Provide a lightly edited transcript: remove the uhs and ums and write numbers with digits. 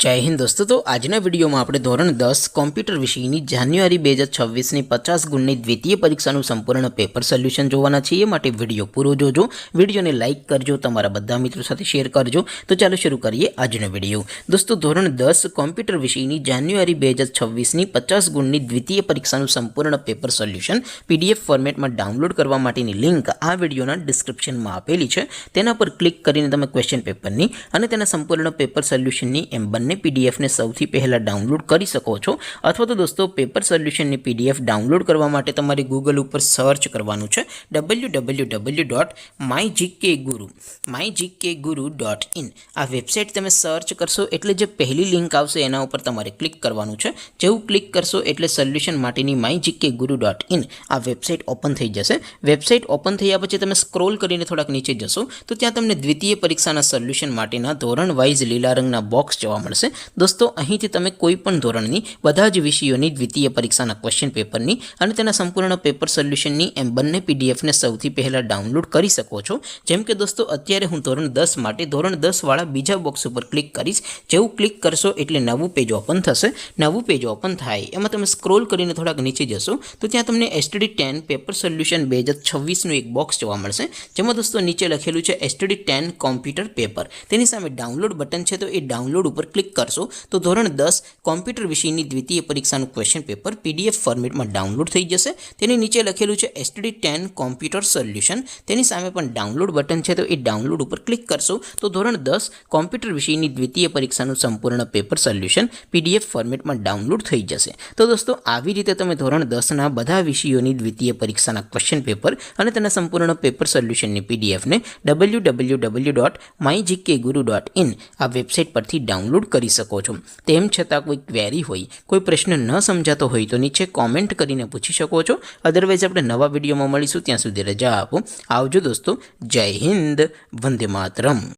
जय हिंद दोस्तों। तो आजना वीडियो में આપણે ધોરણ 10 કોમ્પ્યુટર વિષયની જાન્યુઆરી 2026 ની 50 ગુણની દ્વિતીય પરીક્ષાનું સંપૂર્ણ પેપર સોલ્યુશન જોવાના છે। એ માટે વિડિયો પૂરો જોજો, વિડિયોને લાઈક કરજો, તમારા બધા મિત્રો સાથે શેર કરજો। તો ચાલો શરૂ કરીએ આજનો વિડિયો। દોસ્તો ધોરણ 10 કોમ્પ્યુટર વિષયની જાન્યુઆરી 2026 ની 50 ગુણની દ્વિતીય પરીક્ષાનું સંપૂર્ણ પેપર સોલ્યુશન પીડીએફ ફોર્મેટમાં ડાઉનલોડ કરવા માટેની લિંક આ વિડિયોના ડિસ્ક્રિપ્શનમાં આપેલી છે। તેના પર ક્લિક કરીને તમે ક્વેશ્ચન પેપરની અને તેના સંપૂર્ણ પેપર સોલ્યુશનની એમ બંને पीडीएफ ने सौथी पहला डाउनलॉड करी सको छो। अथवा तो दोस्तों पेपर सोल्यूशन ने पीडीएफ डाउनलॉड करवा माटे तमारे गूगल पर सर्च करवानुं छे www.mygkguru.in। आ वेबसाइट तमे सर्च करशो एटले जे पहली लिंक आवशे एना उपर तमारे क्लिक करवानुं छे। जेवुं क्लिक करशो एटले सोल्यूशन माटेनी mygkguru.in आ वेबसाइट ओपन थई जशे। वेबसाइट ओपन थया पछी तमे स्क्रॉल करीने थोड़ाक नीचे जशो तो त्यां तमने द्वितीय परीक्षाना सोल्यूशन माटेना धोरण वाइज लीला रंगना बॉक्स जोवा मळशे। दोस्तों અહીંથી તમે કોઈ પણ ધોરણની બધા જ વિષયોની દ્વિતીય પરીક્ષાના ક્વેશ્ચન પેપરની અને તેના સંપૂર્ણ પેપર સોલ્યુશનની એમ બંને પીડીએફને સૌથી પહેલા ડાઉનલોડ કરી શકો છો। જેમ કે દોસ્તો અત્યારે હું ધોરણ 10 માટે ધોરણ 10 વાળા બીજા બોક્સ ઉપર ક્લિક કરીશ। જેવું ક્લિક કરશો એટલે નવું પેજ ઓપન થશે। નવું પેજ ઓપન થાય એમાં તમે સ્ક્રોલ કરીને થોડાક નીચે જશો તો ત્યાં તમને STD 10 પેપર સોલ્યુશન 2026 નું એક બોક્સ જોવા મળશે। જેમાં દોસ્તો નીચે લખેલું છે STD 10 કોમ્પ્યુટર પેપર। તેની સામે ડાઉનલોડ બટન છે તો એ ડાઉનલોડ ઉપર क्लिक करशो तो धोरण 10 कॉम्प्यूटर विषय की द्वितीय परीक्षा क्वेश्चन पेपर पीडीएफ फॉर्मेट में डाउनलॉड थई जशे। तेनी नीचे लखेलू है STD 10 कॉम्प्यूटर सोल्यूशन। तेनी सामे पण डाउनलॉड बटन है तो ये डाउनलॉड पर क्लिक करशो तो धोरण 10 कॉम्प्यूटर विषय की द्वितीय परीक्षा संपूर्ण पेपर सोल्यूशन पीडीएफ फॉर्मेट में डाउनलॉड थई जशे। तो दोस्तों आवी रीते तमे धोरण 10 ना बधा विषयोनी द्वितीय परीक्षा क्वेश्चन पेपर अने तेना संपूर्ण पेपर सोल्यूशन ની पीडीएफ ने www.mygkguru.in आ वेबसाइट परथी डाउनलॉड करी सको छो। तेम छतां कोई क्वेरी होय, कोई प्रश्न न समजातो होय तो नीचे कॉमेंट करीने पूछी शको छो। अदरवाइज आपणे नवा विडियोमां मळीशुं, त्यां सुधी रजा आपो। आवजो दोस्तों। जय हिंद, वंदे मातरम।